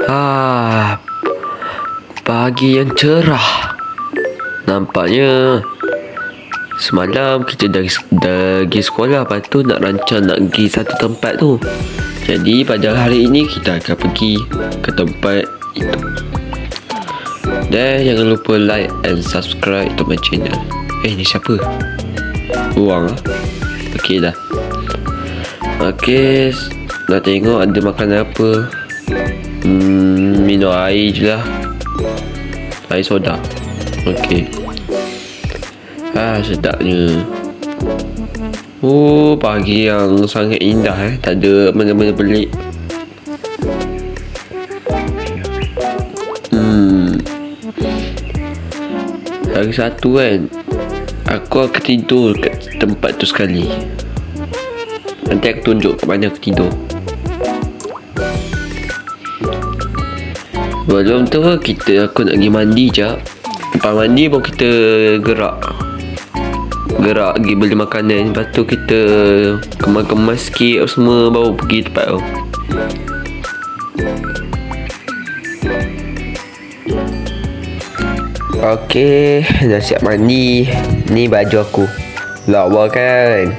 Ah, pagi yang cerah. Nampaknya semalam kita dah pergi sekolah, lepas tu nak rancang nak pergi satu tempat tu. Jadi pada hari ini kita akan pergi ke tempat itu. Dan jangan lupa like and subscribe to my channel. Ni siapa? Buang lah. Okey dah. Okey, nak tengok ada makanan apa. Minum air je lah. Air soda. Okey. Sedapnya. Pagi yang sangat indah tak ada benda-benda pelik. Hari satu kan, aku akan tidur kat tempat tu sekali. Nanti aku tunjuk kat mana aku tidur. Sebelum tu aku nak pergi mandi jap. Lepas mandi baru kita gerak pergi beli makanan. Lepas tu kita kemas-kemas sikit semua, baru pergi tempat tu. Okey, dah siap mandi. Ni baju aku. Lawa kan.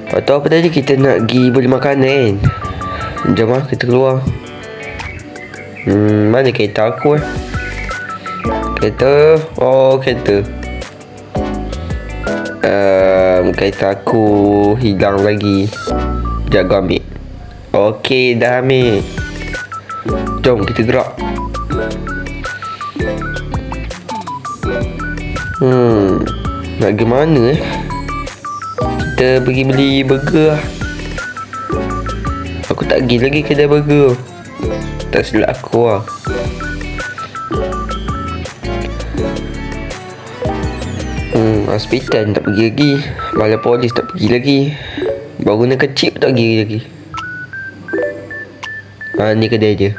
Lepas tu apa tadi, kita nak pergi beli makanan. Jom lah kita keluar. Mana kereta aku Kereta. Kereta. Kereta aku hilang lagi. Sekejap aku ambil. Okey, dah ambil. Jom kita gerak. Nak pergi mana Kita pergi beli burger lah. Aku tak pergi lagi kedai burger. Tak silap aku lah. Hospital tak pergi lagi. Balai polis tak pergi lagi. Bangunan kecil tak pergi lagi. Ni kedai dia.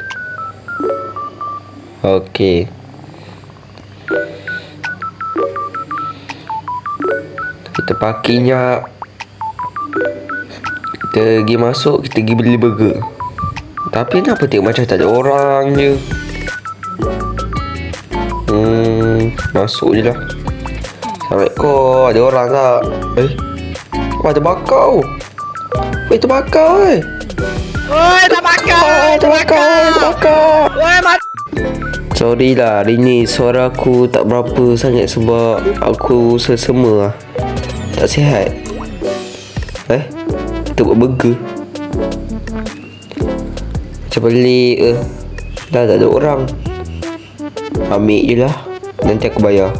Okey. Kita parking jap. Kita pergi masuk, kita pergi beli burger. Tapi kenapa tengok macam tak ada orang je. Masuk je lah. Assalamualaikum. Ada orang tak? Ada bakau. Terbakar terbakar. Sorry lah, hari ni suara aku tak berapa sangat sebab aku sesama lah. Tak sihat. Kita buat burger. Macam pelik ke. Dah tak ada orang. Ambil je lah. Nanti aku bayar.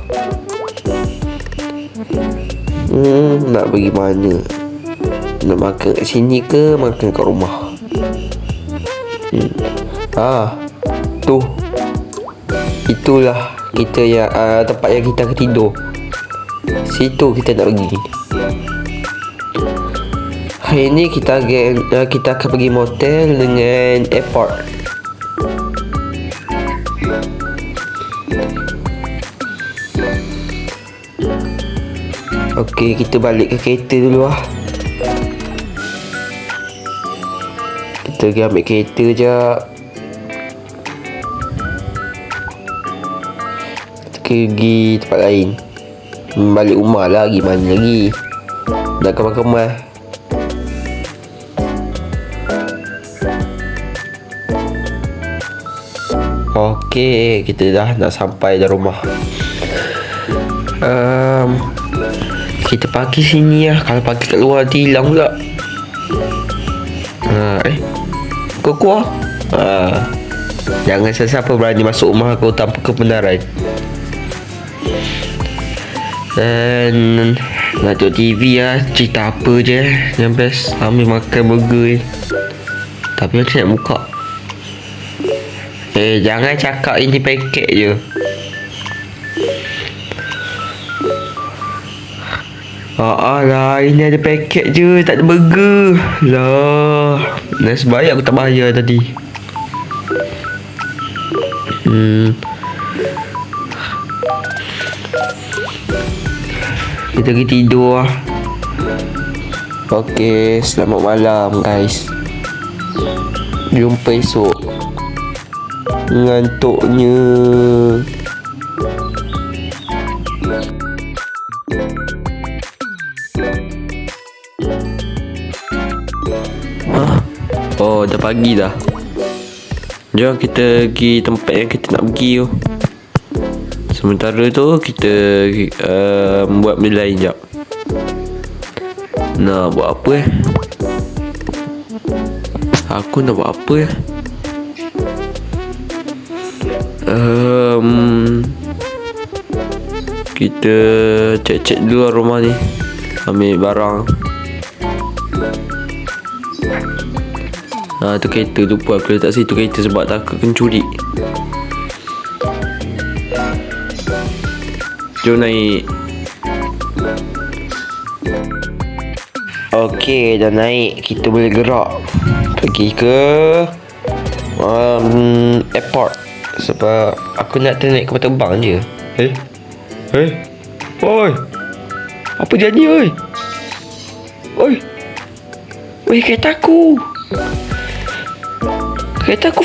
Nak pergi mana? Nak makan kat sini ke makan kat rumah? Tu. Itulah kita yang tempat yang kita akan tidur. Situ kita nak pergi. Hari ni kita akan pergi motel dengan airport. Okey, kita balik ke kereta dulu lah. Kita pergi ambil kereta jap. Kita pergi tempat lain. Balik rumah lah, gimana lagi. Nak kemas-kemas. Okey, kita dah nak sampai dah rumah. Kita parkir sini lah. Kalau parkir kat luar nanti hilang pula. Kau keluar. Jangan siapa berani masuk rumah kau tanpa kebenaran. Dan nak tengok TV lah. Cerita apa je yang best. Ambil makan burger. Tapi macam nak buka. Jangan cakap ini paket je. Lah, ini ada paket je, tak ada burger. Lah, nasib baik aku tak bayar tadi. Kita pergi tidur lah. Okey, selamat malam guys. Jumpa esok. Ngantuknya. Oh, dah pagi dah. Jom kita pergi tempat yang kita nak pergi tu. Sementara tu kita buat benda lain jap. Nak buat apa Aku nak buat apa Kita cek-cek dulu rumah ni. Ambil barang. Tu kereta. Lupa aku letak situ kereta sebab takut pencuri. Jom naik. Okey, dah naik. Kita boleh gerak pergi ke airport. Sebab aku nak naik kapal terbang je. Oi, apa jadi oi? Oi, kereta aku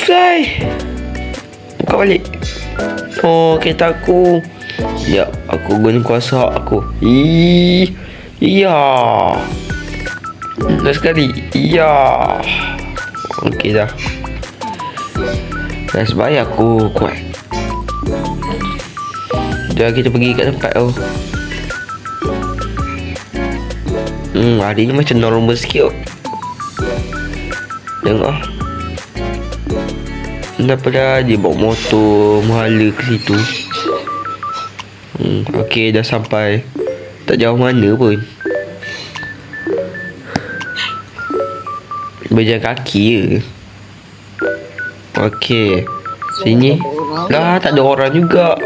fly. Buka balik. Oh, kereta aku. Ya, aku guna kuasa hak aku. Iya. Dah sekali. Iya. Okey dah. Dah sebaya aku kuat. Jom kita pergi kat tempat tu. Hari ni macam normal sikit. Tengok. Kenapa dah dia bawa motor menghala ke situ. Okey, dah sampai. Tak jauh mana pun. Berjalan kaki je. Okey. Sini. Lah, tak ada orang juga.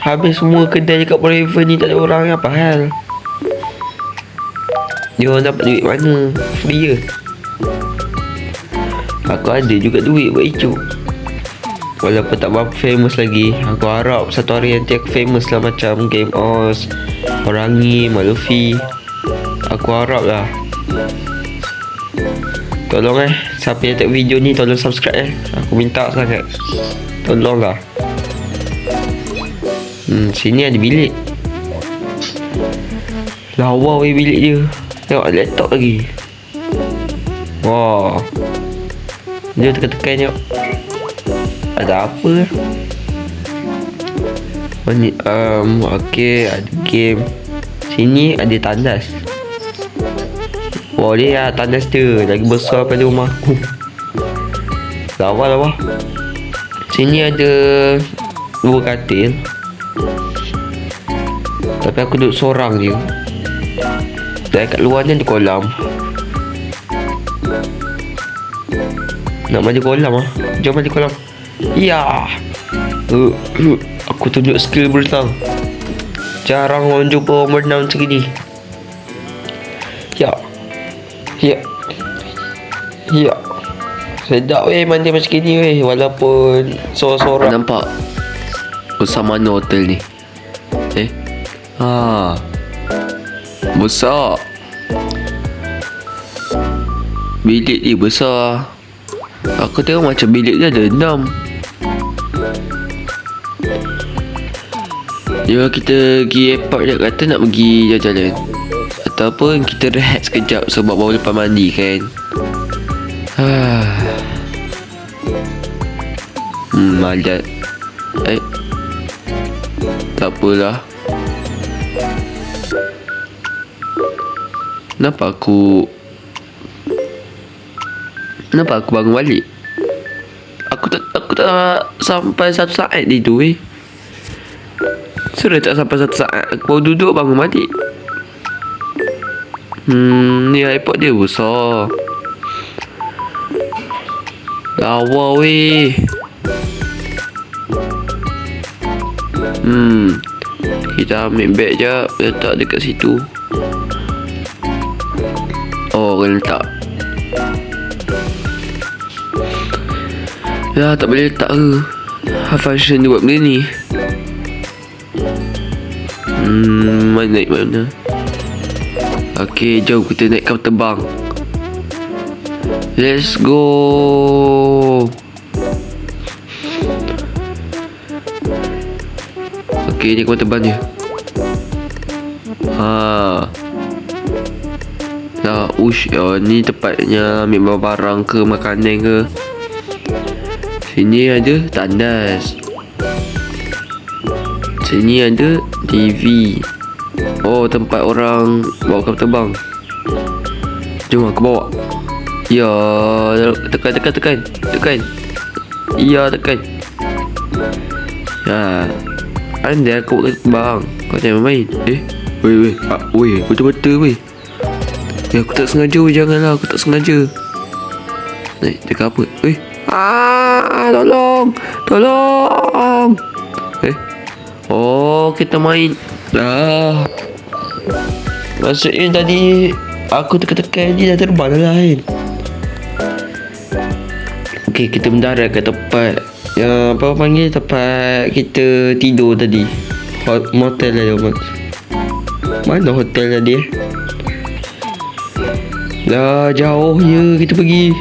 Habis semua kedai dekat Forever ni tak ada orang. Apa hal? Dia orang dapat duit mana? Free je. Aku ada juga duit buat hijau. Walaupun tak berapa famous lagi. Aku harap satu hari nanti aku famous lah. Macam Game Oz, Orangi, Malufi. Aku harap lah. Tolong siapa yang tengok video ni tolong subscribe Aku minta sangat. Tolong lah. Sini ada bilik. Lawa weh bilik dia. Tengok laptop lagi. Wah. Dia tekan-tekan tengok. Ada apa? Okey, ada game. Sini ada tandas. Boleh lah tandas dia. Lagi besar pada rumah aku. Lawa. Sini ada 2 katil. Tapi aku duduk seorang je. Dan kat luar ni ada kolam. Nak mandi kolam ah. Jom mandi kolam. Ya. Aku tunjuk skill berenang. Jarang orang jumpa orang berenang macam ni. Ya. Sedap weh mandi macam ni weh. Walaupun sorang-sorang. Nampak besar mana hotel ni? Besar. Bilik dia besar. Aku tengok macam bilik dia ada 6. Jom kita pergi airport je. Kata nak pergi jalan-jalan. Ataupun kita rehat sekejap sebab baru lepas mandi kan. Malat. Tak apalah. Kenapa aku bangun balik? Aku tak sampai 1 saat di tu weh. Sudah tak sampai 1 saat. Aku baru duduk bangun balik. Ni airport dia besar. Lawa weh. Kita ambil beg je. Letak dekat situ. Oh, kena letak. Ya, tak boleh letak ke? Function dia buat benda ni. Naik mana? Okey, jom kita naik kapal terbang. Let's go. Okay, ni kau terbang dia. Nah, ni tempatnya ambil barang ke makanan ke. Sini ada tandas. Sini ada TV. Oh, tempat orang bawa kapal terbang. Jom aku bawa. Ya, tekan. Ya, tekan. Ya. Anda aku terbang. Kau jangan main. Weh, betul-betul weh. Ya, aku tak sengaja weh, janganlah, aku tak sengaja. Naik, dekat apa? Tolong. Oh, kita main. Maksudnya tadi aku tekan ni dah terbang dah kan. Okey, kita mendarat ke tempat apa panggil tempat kita tidur tadi. Motel tadi. Mana hotel tadi Lah, jauhnya kita pergi.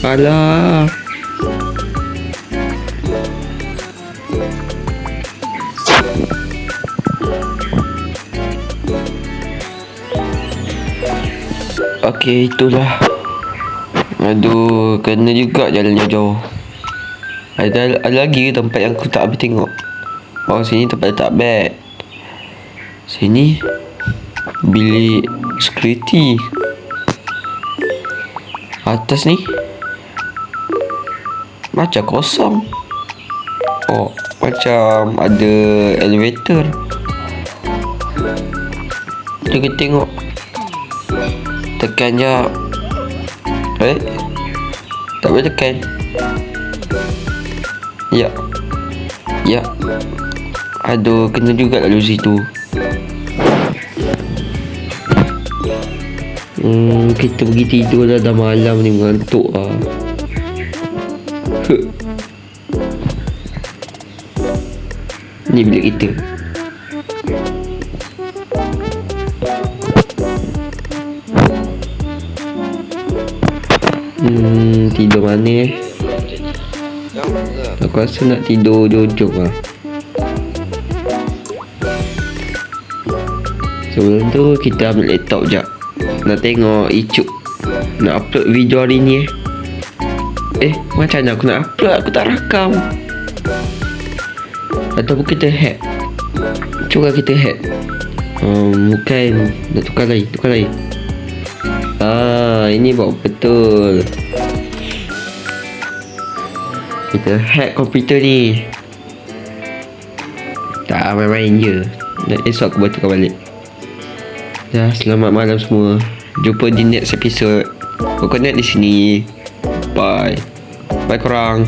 Alah. Okey, itulah. Aduh, kena juga jalannya jauh. Ada lagi tempat yang aku tak habis tengok. Oh, sini tempat letak beg. Sini bilik security. Atas ni macam kosong. Oh, macam ada elevator. Kita tengok. Tekan je. Tak boleh tekan. Ya. Aduh, kena juga lalu situ. Kita pergi tidur dah malam ni, mengantuk lah. Ni bilik kita. Tidur mana Aku rasa nak tidur jojok lah. Sebelum tu kita ambil laptop jap. Nak tengok Icuk nak upload video hari ni. Macam mana aku nak upload? Aku tak rakam. Ataupun kita hack. Cuba kita hack. Bukan. Nak tukar lain. Ini buat betul. Kita hack komputer ni. Tak main-main je. Dan esok aku tukar balik. Dah, selamat malam semua. Jumpa di next episode. Coconut di sini. Bye korang.